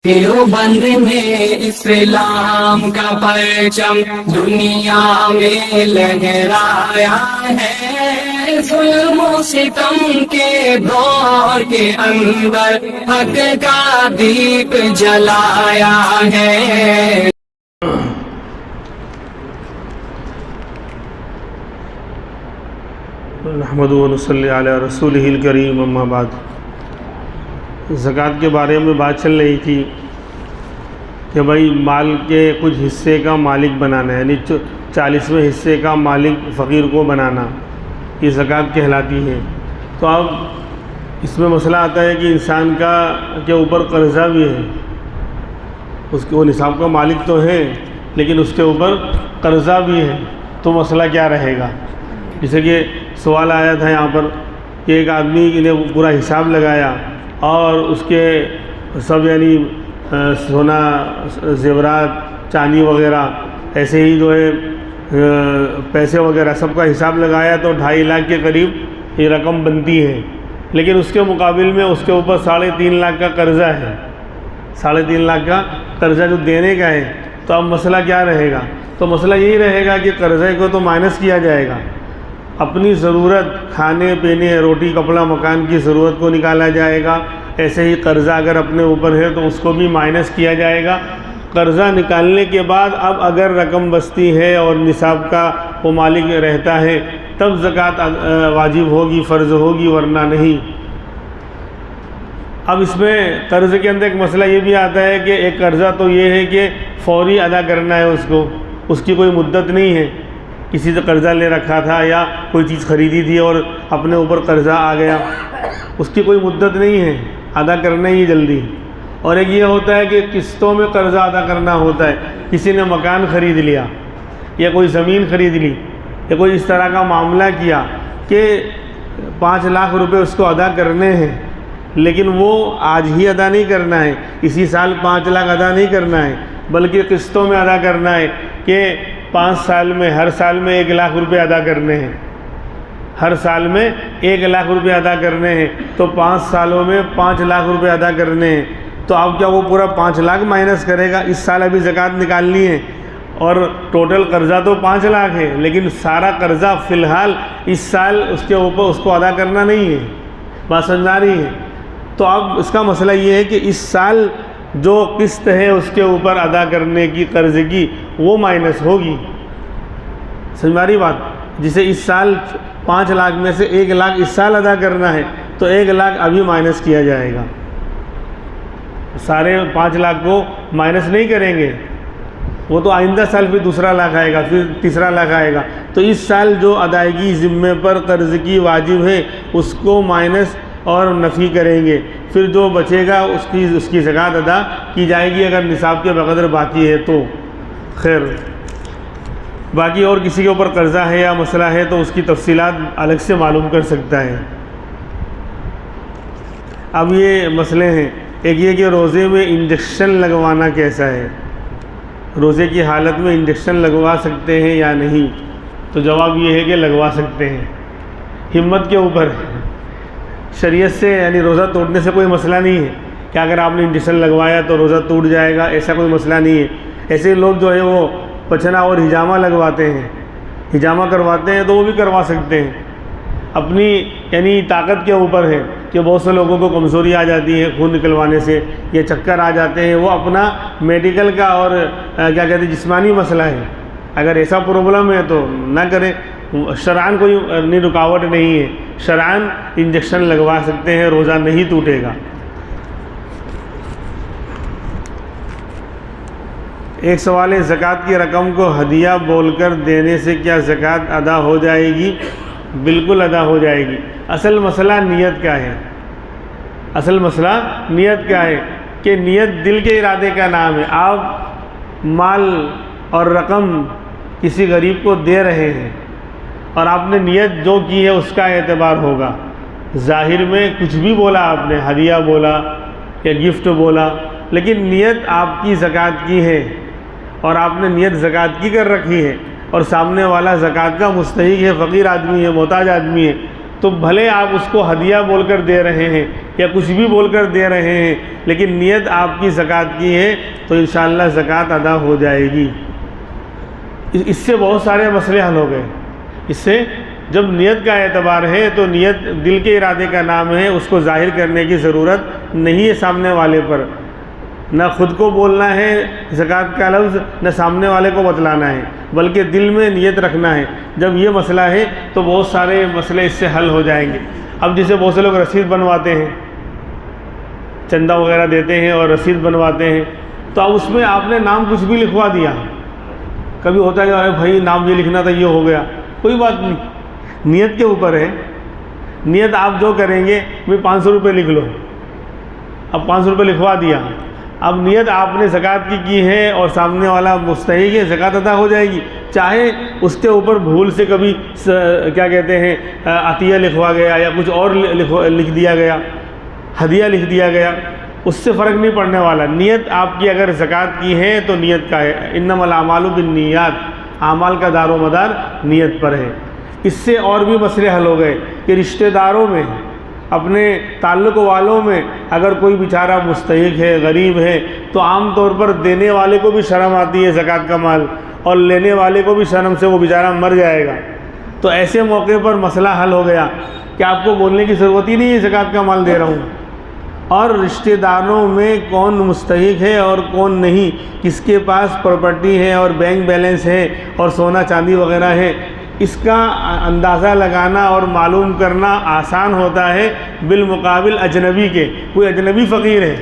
देवबंद में इस्लाम का परचम दुनिया में लहराया है। जुल्म सितम के दौर के अंदर हक का दीप जलाया है। नहमदुहु व नसल्ली अला रसूलिहिल करीम, अम्मा बाद। ज़कात के बारे में बात चल रही थी कि भाई माल के कुछ हिस्से का मालिक बनाना, यानी 40वें हिस्से का मालिक फ़कीर को बनाना, ये ज़कात कहलाती है। तो अब इसमें मसला आता है कि इंसान का के ऊपर कर्ज़ा भी है, उसके वो निसाब का मालिक तो है लेकिन उसके ऊपर कर्ज़ा भी है, तो मसला क्या रहेगा। जैसे कि सवाल आया था यहाँ पर कि एक आदमी ने पूरा हिसाब लगाया और उसके सब यानी सोना, ज़ेवरात, चांदी वगैरह ऐसे ही जो है पैसे वगैरह सबका हिसाब लगाया तो 2.5 लाख के करीब ये रकम बनती है। लेकिन उसके मुकाबिल में उसके ऊपर 3.5 लाख का कर्ज़ा है, 3.5 लाख का कर्ज़ा जो देने का है। तो अब मसला क्या रहेगा, तो मसला यही रहेगा कि कर्ज़े को तो माइनस किया जाएगा, अपनी ज़रूरत खाने पीने, रोटी कपड़ा मकान की ज़रूरत को निकाला जाएगा। ऐसे ही कर्ज़ा अगर अपने ऊपर है तो उसको भी माइनस किया जाएगा। कर्ज़ा निकालने के बाद अब अगर रकम बचती है और निसाब का वो मालिक रहता है तब ज़कात वाजिब होगी, फ़र्ज़ होगी, वरना नहीं। अब इसमें कर्ज़े के अंदर एक मसला ये भी आता है कि एक कर्ज़ा तो ये है कि फ़ौरी अदा करना है उसको, उसकी कोई मुद्दत नहीं है। किसी से कर्ज़ा ले रखा था या कोई चीज़ ख़रीदी थी और अपने ऊपर कर्ज़ा आ गया, उसकी कोई मुद्दत नहीं है, अदा करना ही जल्दी। और एक ये होता है कि किस्तों में कर्ज़ा अदा करना होता है। किसी ने मकान ख़रीद लिया या कोई ज़मीन ख़रीद ली या कोई इस तरह का मामला किया कि 5 लाख रुपए उसको अदा करने हैं, लेकिन वो आज ही अदा नहीं करना है, इसी साल 5 लाख अदा नहीं करना है, बल्कि किस्तों में अदा करना है कि 5 साल में, हर साल में 1 लाख रुपए अदा करने हैं, हर साल में 1 लाख रुपए अदा करने हैं। तो 5 सालों में 5 लाख रुपए अदा करने हैं। तो अब क्या वो पूरा 5 लाख माइनस करेगा। इस साल अभी ज़कात निकालनी है और टोटल कर्ज़ा तो 5 लाख है, लेकिन सारा कर्ज़ा फ़िलहाल इस साल उसके ऊपर उसको अदा करना नहीं है। बात समझ आ रही है। तो अब इसका मसला ये है कि इस साल जो किस्त है उसके ऊपर अदा करने की कर्ज़े की वो माइनस होगी। समझ में आ रही बात। जिसे इस साल 5 लाख में से 1 लाख इस साल अदा करना है तो 1 लाख अभी माइनस किया जाएगा। सारे 5 लाख को माइनस नहीं करेंगे, वो तो आइंदा साल फिर दूसरा लाख आएगा, फिर तीसरा लाख आएगा। तो इस साल जो अदायगी ज़िम्मे पर कर्ज़ की वाजिब है उसको माइनस और नफ़ी करेंगे, फिर जो बचेगा उसकी ज़कात अदा की जाएगी अगर निसाब के बक़दर बाकी है तो। खैर, बाकी और किसी के ऊपर कर्ज़ा है या मसला है तो उसकी तफसीलात अलग से मालूम कर सकता है। अब ये मसले हैं, एक ये कि रोज़े में इंजेक्शन लगवाना कैसा है, रोज़े की हालत में इंजेक्शन लगवा सकते हैं या नहीं। तो जवाब ये है कि लगवा सकते हैं, हिम्मत के ऊपर है। शरीयत से यानी रोज़ा तोड़ने से कोई मसला नहीं है कि अगर आपने इंजेक्शन लगवाया तो रोज़ा टूट जाएगा, ऐसा कोई मसला नहीं है। ऐसे लोग जो है वो पचना और हिजामा लगवाते हैं, हिजामा करवाते हैं, तो वो भी करवा सकते हैं। अपनी यानी ताकत के ऊपर है कि बहुत से लोगों को कमज़ोरी आ जाती है खून निकलवाने से या चक्कर आ जाते हैं, वो अपना मेडिकल का और क्या कहते हैं जिस्मानी मसला है। अगर ऐसा प्रॉब्लम है तो ना करें, शरआन कोई नहीं रुकावट नहीं है, शरआन इंजेक्शन लगवा सकते हैं, रोज़ा नहीं टूटेगा। एक सवाल है, ज़कात की रकम को हदिया बोलकर देने से क्या ज़कात अदा हो जाएगी। बिल्कुल अदा हो जाएगी। असल मसला नियत का है, असल मसला नियत का है कि नियत दिल के इरादे का नाम है। आप माल और रकम किसी गरीब को दे रहे हैं और आपने नियत जो की है उसका एतबार होगा। ज़ाहिर में कुछ भी बोला आपने, हदिया बोला या गिफ्ट बोला, लेकिन नियत आपकी ज़कात की है और आपने नियत ज़कात की कर रखी है और सामने वाला ज़कात का मुस्तहिक है, फ़कीर आदमी है, मोहताज आदमी है, तो भले आप उसको हदिया बोलकर दे रहे हैं या कुछ भी बोलकर दे रहे हैं, लेकिन नियत आपकी ज़कात की है तो इंशाअल्लाह ज़कात अदा हो जाएगी। इससे बहुत सारे मसले हल हो गए। इससे जब नियत का एतबार है तो नियत दिल के इरादे का नाम है, उसको ज़ाहिर करने की ज़रूरत नहीं है सामने वाले पर। न ख़ुद को बोलना है ज़कात का लफ्ज़, न सामने वाले को बतलाना है, बल्कि दिल में नियत रखना है। जब ये मसला है तो बहुत सारे मसले इससे हल हो जाएंगे। अब जैसे बहुत से लोग रसीद बनवाते हैं, चंदा वगैरह देते हैं और रसीद बनवाते हैं, तो अब उसमें आपने नाम कुछ भी लिखवा दिया। कभी होता है कि अरे भाई नाम ये लिखना था, ये हो गया, कोई बात नहीं, नियत के ऊपर है। नियत आप जो करेंगे, भाई 500 रुपये लिख लो, अब 500 रुपये लिखवा दिया। अब नियत आपने ज़कात की है और सामने वाला मुस्तहिक है, ज़कात अदा हो जाएगी। चाहे उसके ऊपर भूल से कभी क्या कहते हैं अतिया लिखवा गया या कुछ और लिख दिया गया, हदिया लिख दिया गया, उससे फ़र्क नहीं पड़ने वाला। नियत आपकी अगर ज़कात की है तो नियत का है। इन्नमल आमालु बिन्नियात, आमाल का दारो मदार नियत पर है। इससे और भी मसले हल हो गए कि रिश्तेदारों में, अपने ताल्लुक़ वालों में अगर कोई बेचारा मुस्तहिक है, गरीब है, तो आम तौर पर देने वाले को भी शर्म आती है ज़कात का माल, और लेने वाले को भी शर्म से वो बेचारा मर जाएगा। तो ऐसे मौके पर मसला हल हो गया कि आपको बोलने की ज़रूरत ही नहीं है ज़कात का माल दे रहा हूँ। और रिश्तेदारों में कौन मुस्तहिक है और कौन नहीं, किसके पास प्रॉपर्टी है और बैंक बैलेंस है और सोना चांदी वगैरह है, इसका अंदाज़ा लगाना और मालूम करना आसान होता है बिलमुकाबिल अजनबी के। कोई अजनबी फ़कीर है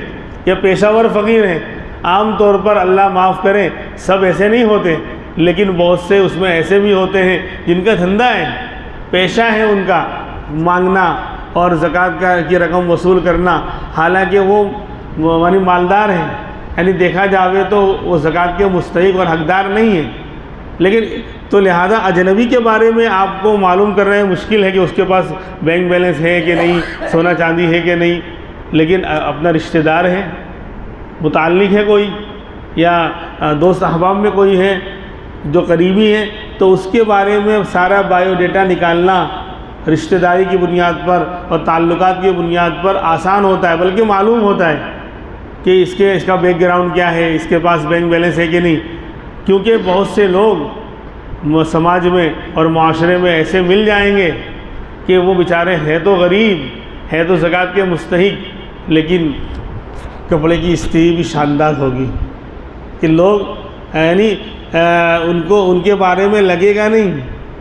या पेशावर फ़कीर है, आम तौर पर अल्लाह माफ़ करे सब ऐसे नहीं होते, लेकिन बहुत से उसमें ऐसे भी होते हैं जिनका धंधा है, पेशा है उनका मांगना और ज़कात की रकम वसूल करना, हालांकि वो यानी मालदार हैं, यानी देखा जावे तो वो ज़कात के मुस्तहिक और हकदार नहीं है। लेकिन तो लिहाजा अजनबी के बारे में आपको मालूम कर रहे हैं मुश्किल है कि उसके पास बैंक बैलेंस है कि नहीं, सोना चांदी है कि नहीं, लेकिन अपना रिश्तेदार है, मुताल्लिक़ है कोई, या दोस्त अहबाब में कोई है जो करीबी है, तो उसके बारे में सारा बायोडेटा निकालना रिश्तेदारी की बुनियाद पर और ताल्लुकात की बुनियाद पर आसान होता है, बल्कि मालूम होता है कि इसका बैकग्राउंड क्या है, इसके पास बैंक बैलेंस है कि नहीं। क्योंकि बहुत से लोग समाज में और माशरे में ऐसे मिल जाएंगे कि वो बेचारे हैं तो गरीब, है तो ज़कात के मुस्तहिक, लेकिन कपड़े की स्त्री भी शानदार होगी कि लोग यानी उनको उनके बारे में लगेगा नहीं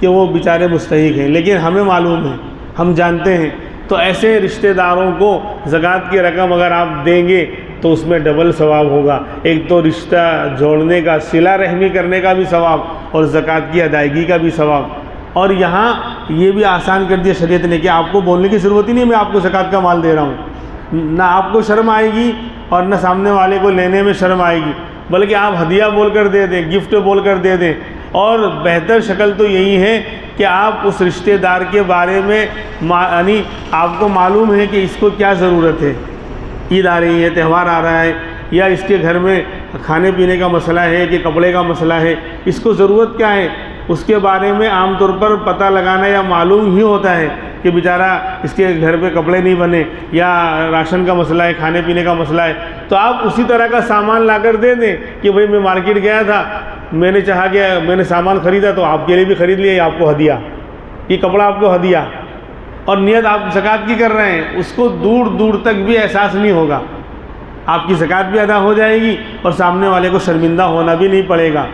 कि वो बेचारे मुस्तहिक हैं, लेकिन हमें मालूम है, हम जानते हैं। तो ऐसे रिश्तेदारों को ज़कात की रकम अगर आप देंगे तो उसमें डबल सवाब होगा। एक तो रिश्ता जोड़ने का, सिला रहमी करने का भी सवाब और ज़कात की अदायगी का भी सवाब। और यहाँ ये भी आसान कर दिया शरीयत ने कि आपको बोलने की ज़रूरत ही नहीं मैं आपको ज़कात का माल दे रहा हूँ। ना आपको शर्म आएगी और न सामने वाले को लेने में शर्म आएगी, बल्कि आप हदिया बोलकर दे दें, गिफ्ट बोलकर दे दें। और बेहतर शक्ल तो यही है कि आप उस रिश्तेदार के बारे में यानी आपको मालूम है कि इसको क्या ज़रूरत है, ईद आ रही है, त्यौहार आ रहा है, या इसके घर में खाने पीने का मसला है कि कपड़े का मसला है, इसको ज़रूरत क्या है, उसके बारे में आम तौर पर पता लगाना या मालूम ही होता है कि बेचारा इसके घर पे कपड़े नहीं बने या राशन का मसला है, खाने पीने का मसला है। तो आप उसी तरह का सामान लाकर दे दें कि भाई मैं मार्केट गया था, मैंने चाहा कि मैंने सामान ख़रीदा तो आपके लिए भी ख़रीद लिया, आपको हदिया, ये कपड़ा आपको हदिया। और नियत आप ज़कात की कर रहे हैं, उसको दूर दूर तक भी एहसास नहीं होगा, आपकी ज़कात भी अदा हो जाएगी और सामने वाले को शर्मिंदा होना भी नहीं पड़ेगा।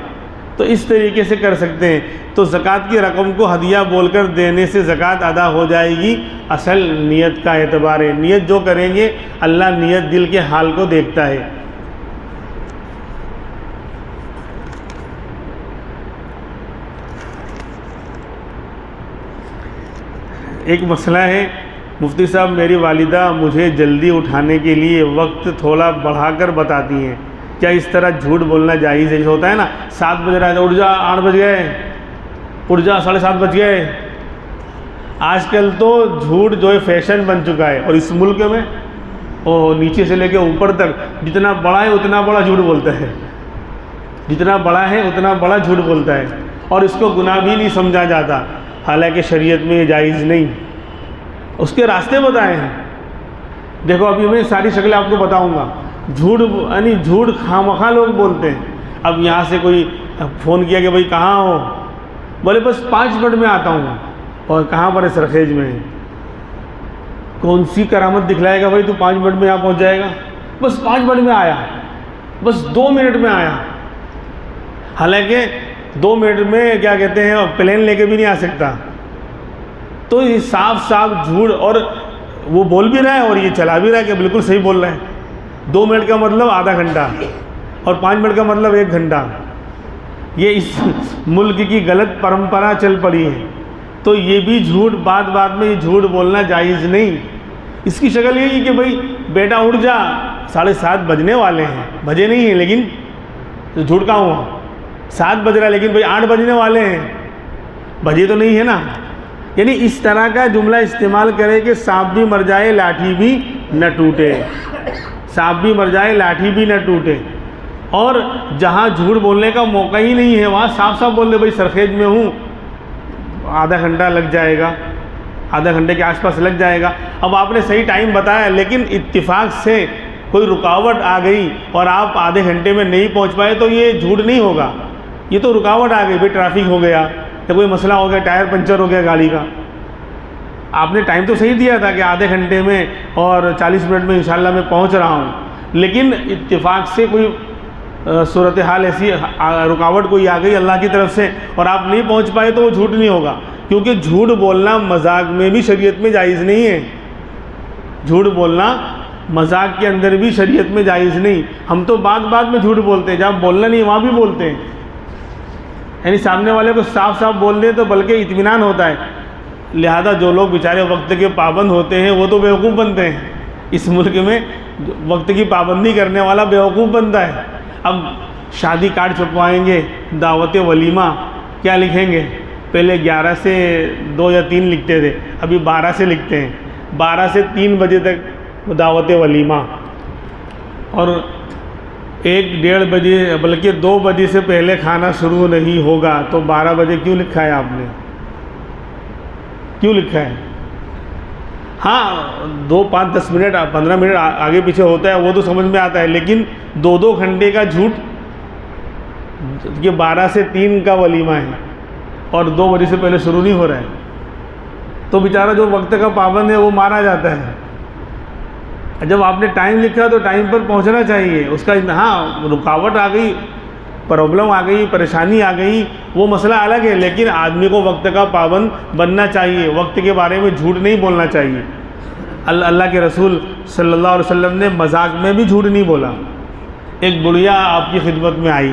तो इस तरीके से कर सकते हैं। तो ज़कात की रकम को हदिया बोलकर देने से ज़कात अदा हो जाएगी। असल नियत का एतबार है, नियत जो करेंगे अल्लाह नियत दिल के हाल को देखता है। एक मसला है, मुफ्ती साहब मेरी वालिदा मुझे जल्दी उठाने के लिए वक्त थोड़ा बढ़ाकर बताती हैं, क्या इस तरह झूठ बोलना जायज़ है? जैसे होता है ना, 7 बज रहा है, उठ जा, 8 बज गए, उठ जा, 7:30 बज गए। आजकल तो झूठ जो है फैशन बन चुका है, और इस मुल्क में वो नीचे से लेके ऊपर तक जितना बड़ा है उतना बड़ा झूठ बोलता है, जितना बड़ा है उतना बड़ा झूठ बोलता है, और इसको गुनाह भी नहीं समझा जाता। हालांकि शरीयत में ये जायज़ नहीं, उसके रास्ते बताए हैं। देखो अभी मैं सारी शक्लें आपको बताऊंगा। झूठ यानी झूठ खामखा लोग बोलते हैं। अब यहाँ से कोई फ़ोन किया कि भाई कहाँ हो, बोले बस 5 मिनट में आता हूँ, और कहाँ पर है? सरखेज में है। कौन सी करामत दिखलाएगा भाई तू 5 मिनट में यहाँ पहुँच जाएगा? बस 5 मिनट में आया, बस 2 मिनट में आया। हालांकि 2 मिनट में क्या कहते हैं, प्लेन लेके भी नहीं आ सकता। तो ये साफ साफ झूठ, और वो बोल भी रहा है और ये चला भी रहा है कि बिल्कुल सही बोल रहा है। 2 मिनट का मतलब आधा घंटा, और 5 मिनट का मतलब 1 घंटा। ये इस मुल्क की गलत परंपरा चल पड़ी है। तो ये भी झूठ, बात बात में ये झूठ बोलना जायज़ नहीं। इसकी शक्ल यही कि भाई बेटा उठ जा, 7:30 बजने वाले हैं, बजे नहीं हैं, लेकिन तो झूठ कहाँ हुआ? 7 बज रहा है, लेकिन भाई 8 बजने वाले हैं, बजे तो नहीं है ना। यानी इस तरह का जुमला इस्तेमाल करे कि सांप भी मर जाए लाठी भी न टूटे, सांप भी मर जाए लाठी भी न टूटे। और जहाँ झूठ बोलने का मौका ही नहीं है वहाँ साफ साफ बोल दे भाई सरखेज में हूँ, आधा घंटा लग जाएगा, आधा घंटे के आसपास लग जाएगा। अब आपने सही टाइम बताया, लेकिन इत्तेफाक से कोई रुकावट आ गई और आप आधे घंटे में नहीं पहुंच पाए, तो ये झूठ नहीं होगा, ये तो रुकावट आ गई। भाई ट्रैफिक हो गया या कोई मसला हो गया, टायर पंचर हो गया गाड़ी का। आपने टाइम तो सही दिया था कि आधे घंटे में और 40 मिनट में इंशाल्लाह मैं पहुंच रहा हूं, लेकिन इत्तेफाक से कोई सूरत हाल ऐसी रुकावट कोई आ गई अल्लाह की तरफ से और आप नहीं पहुंच पाए, तो वो झूठ नहीं होगा। क्योंकि झूठ बोलना मजाक में भी शरीयत में जायज़ नहीं है। झूठ बोलना मजाक के अंदर भी शरीयत में जायज़ नहीं। हम तो बात बात में झूठ बोलते हैं, जहाँ बोलना नहीं वहाँ भी बोलते हैं। यानी सामने वाले को साफ साफ बोल दें तो बल्कि इत्मीनान होता है। लिहाजा जो लोग बेचारे वक्त के पाबंद होते हैं वो तो बेवकूफ़ बनते हैं। इस मुल्क में वक्त की पाबंदी करने वाला बेवकूफ़ बनता है। अब शादी कार्ड छपवाएंगे, दावत वलीमा, क्या लिखेंगे? पहले 11 से 2 या 3 लिखते थे, अभी 12 से लिखते हैं। 12 से 3 बजे तक दावत वलीमा, और 1-1:30 बजे बल्कि 2 बजे से पहले खाना शुरू नहीं होगा। तो 12 बजे क्यों लिखा है आपने? क्यों लिखा है? हाँ 2, 5, 10 मिनट 15 मिनट आगे पीछे होता है, वो तो समझ में आता है, लेकिन 2-2 घंटे का झूठ कि 12 से 3 का वलीमा है और 2 बजे से पहले शुरू नहीं हो रहा है, तो बेचारा जो वक्त का पाबंद है वो मारा जाता है। जब आपने टाइम लिखा तो टाइम पर पहुंचना चाहिए। उसका हाँ रुकावट आ गई, प्रॉब्लम आ गई, परेशानी आ गई, वो मसला अलग है, लेकिन आदमी को वक्त का पाबंद बनना चाहिए। वक्त के बारे में झूठ नहीं बोलना चाहिए। अल्लाह के रसूल सल्लल्लाहु अलैहि वसल्लम ने मजाक में भी झूठ नहीं बोला। एक बुढ़िया आपकी खिदमत में आई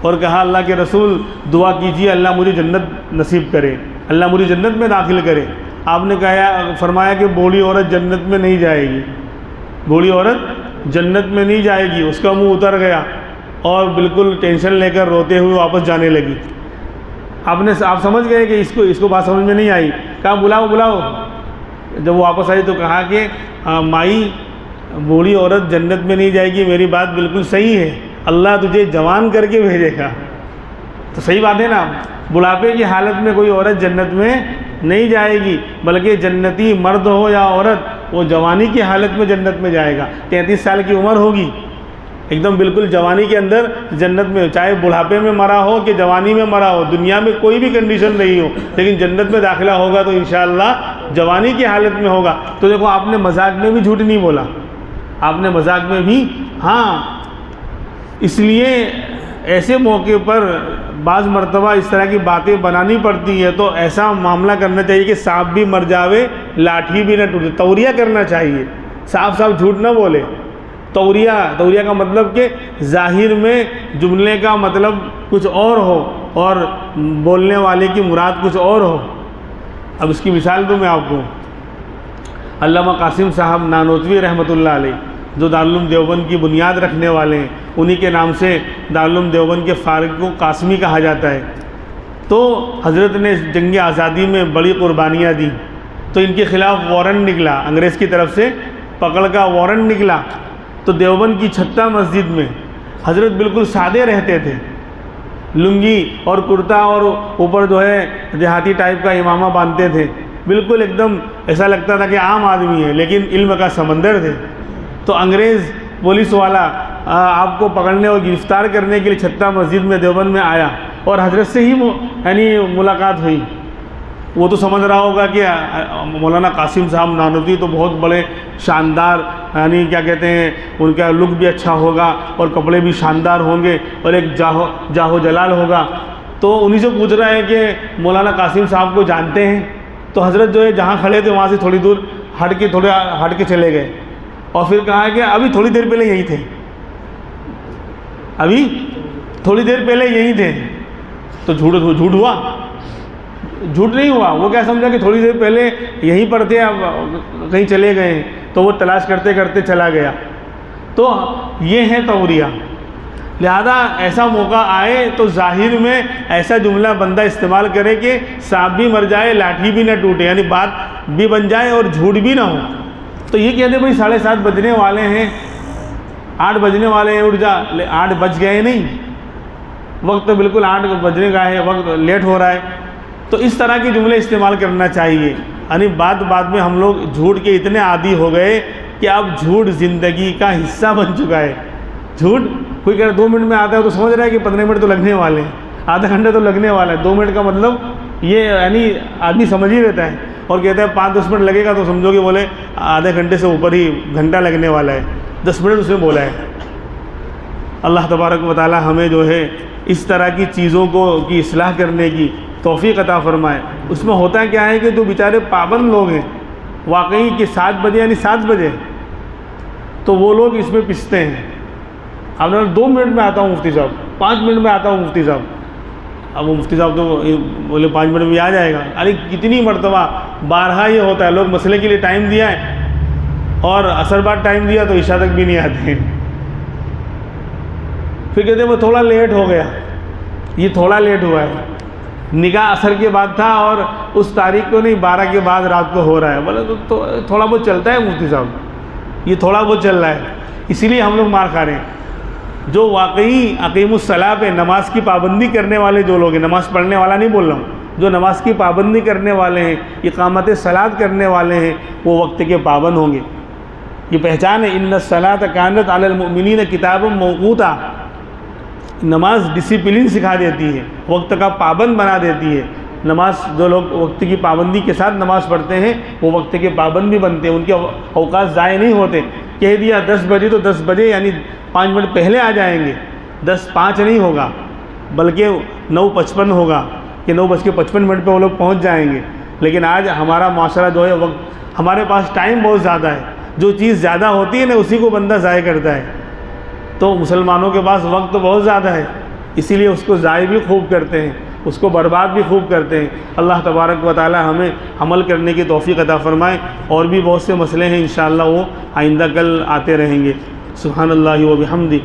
और कहा अल्लाह के रसूल दुआ कीजिए अल्लाह मुझे जन्नत नसीब करे, अल्लाह मुझे जन्नत में दाखिल करे। आपने कहा फरमाया कि बूढ़ी औरत जन्नत में नहीं जाएगी, बूढ़ी औरत जन्नत में नहीं जाएगी। उसका मुंह उतर गया और बिल्कुल टेंशन लेकर रोते हुए वापस जाने लगी। आप समझ गए कि इसको बात समझ में नहीं आई। कहा बुलाओ बुलाओ। जब वो वापस आई तो कहा कि माई बूढ़ी औरत जन्नत में नहीं जाएगी, मेरी बात बिल्कुल सही है, अल्लाह तुझे जवान करके भेजेगा। तो सही बात है ना, बुढ़ापे की हालत में कोई औरत जन्नत में नहीं जाएगी, बल्कि जन्नती मर्द हो या औरत वो जवानी की हालत में जन्नत में जाएगा। 33 साल की उम्र होगी, एकदम बिल्कुल जवानी के अंदर जन्नत में, चाहे बुढ़ापे में मरा हो कि जवानी में मरा हो, दुनिया में कोई भी कंडीशन नहीं हो, लेकिन जन्नत में दाखिला होगा तो इंशाअल्लाह जवानी की हालत में होगा। तो देखो आपने मजाक में भी झूठ नहीं बोला, आपने मजाक में भी हाँ। इसलिए ऐसे मौके पर बाज़ मरतबा इस तरह की बातें बनानी पड़ती है, तो ऐसा मामला करना चाहिए कि सांप भी मर जावे लाठी भी न टूटे। तौरिया करना चाहिए, साफ साफ झूठ न बोले। तौरिया का मतलब कि ज़ाहिर में जुमले का मतलब कुछ और हो और बोलने वाले की मुराद कुछ और हो। अब इसकी मिसाल दूँ मैं आपको। अल्लामा कासिम साहब नानोतवी रहमतुल्लाह अलैह, जो दारुल देवबंद की बुनियाद रखने वाले हैं, उन्हीं के नाम से दारुल देवबंद के फारिग को कासमी कहा जाता है। तो हज़रत ने जंग आज़ादी में बड़ी कुर्बानियाँ दी, तो इनके ख़िलाफ़ वारंट निकला, अंग्रेज़ की तरफ से पकड़ का वारंट निकला। तो देवबंद की छत्ता मस्जिद में हज़रत बिल्कुल सादे रहते थे, लुंगी और कुर्ता और ऊपर जो है देहाती टाइप का इमामा बांधते थे। बिल्कुल एकदम ऐसा लगता था कि आम आदमी है, लेकिन इल्म का समंदर थे। तो अंग्रेज़ पुलिस वाला आपको पकड़ने और गिरफ़्तार करने के लिए छत्ता मस्जिद में देवबंद में आया और हजरत से ही यानी मुलाकात हुई। वो तो समझ रहा होगा कि मौलाना कासिम साहब नानोती तो बहुत बड़े शानदार, यानी क्या कहते हैं, उनका लुक भी अच्छा होगा और कपड़े भी शानदार होंगे और एक जाहो जलाल होगा। तो उन्हीं से पूछ रहा है कि मौलाना कासिम साहब को जानते हैं? तो हज़रत जो है जहाँ खड़े थे वहाँ से थोड़ी दूर हट के चले गए और फिर कहा कि अभी थोड़ी देर पहले यहीं थे, अभी थोड़ी देर पहले यहीं थे। तो झूठ हुआ? झूठ नहीं हुआ। वो क्या समझा कि थोड़ी देर पहले यहीं पर थे, अब कहीं चले गए हैं। तो वो तलाश करते करते चला गया। तो ये है तौरिया। लिहाजा ऐसा मौका आए तो ज़ाहिर में ऐसा जुमला बंदा इस्तेमाल करे कि सांप भी मर जाए, लाठी भी ना टूटे, यानी बात भी बन जाए और झूठ भी ना हो। तो ये कहते भाई 7:30 बजने वाले हैं, 8 बजने वाले हैं, उठ जा। 8 बज गए नहीं, वक्त तो बिल्कुल 8 बजने का है, वक्त लेट हो रहा है। तो इस तरह के जुमले इस्तेमाल करना चाहिए। यानी बाद में हम लोग झूठ के इतने आदी हो गए कि अब झूठ ज़िंदगी का हिस्सा बन चुका है। झूठ कोई कह रहा 2 मिनट में आता है तो समझ रहा है कि 15 मिनट तो लगने वाले हैं, आधा घंटा तो लगने वाला है। 2 मिनट का मतलब ये यानी आदमी समझ ही रहता है और कहता है 5-10 मिनट लगेगा तो समझो कि बोले आधे घंटे से ऊपर ही घंटा लगने वाला है। 10 मिनट उसने बोला है। अल्लाह तबारक व तआला हमें जो है इस तरह की चीज़ों की इस्लाह करने की तौफीक अता फरमाए। उसमें होता क्या है कि जो बेचारे पाबंद लोग हैं वाकई कि 7 बजे यानी 7 बजे, तो वो लोग इसमें पिसते हैं। अब 2 मिनट में आता हूँ मुफ्ती साहब, 5 मिनट में आता हूँ मुफ्ती साहब। अब वो मुफ्ती साहब तो बोले 5 मिनट में आ जाएगा। अरे कितनी मरतबा बारहा ये होता है, लोग मसले के लिए टाइम दिया है और असर बाद टाइम दिया तो इशा तक भी नहीं आते हैं। फिर कहते हैं वो थोड़ा लेट हो गया, ये थोड़ा लेट हुआ है, निकाह असर के बाद था और उस तारीख को नहीं 12 के बाद रात को हो रहा है। बोले तो थोड़ा बहुत चलता है मुफ्ती साहब, ये थोड़ा बहुत चल रहा है, इसीलिए हम लोग मार खा रहे हैं। जो वाकई अकीमुस्सलाह पे नमाज की पाबंदी करने वाले जो लोग हैं, नमाज़ पढ़ने वाला नहीं बोल रहा हूँ, जो नमाज की पाबंदी करने वाले हैं, इकामत सलात करने वाले हैं, वो वक्त के पाबंद होंगे। ये पहचान है, इन्ना सलात कानत अलल मुमिनीन किताबम मौक़ूता। नमाज डिसिप्लिन सिखा देती है, वक्त का पाबंद बना देती है। नमाज जो लोग वक्त की पाबंदी के साथ नमाज़ पढ़ते हैं वो वक्त के पाबंद भी बनते हैं, उनके औकात ज़ाय नहीं होते। कह दिया 10 बजे तो 10 बजे यानी 5 मिनट पहले आ जाएंगे, 10:05 नहीं होगा बल्कि 9:55 होगा कि 9:55 पे वो लोग पहुंच जाएंगे। लेकिन आज हमारा माशरा जो है वक्त, हमारे पास टाइम बहुत ज़्यादा है, जो चीज़ ज़्यादा होती है ना उसी को बंदा ज़ाय करता है। तो मुसलमानों के पास वक्त तो बहुत ज़्यादा है, इसीलिए उसको ज़ाय भी खूब करते हैं, उसको बर्बाद भी खूब करते हैं। अल्लाह तबारक व तआला हमें अमल करने की तौफीक अता फ़रमाए। और भी बहुत से मसले हैं इंशाअल्लाह वो आइंदा कल आते रहेंगे। सुब्हानल्लाहि व बिहम्दिही।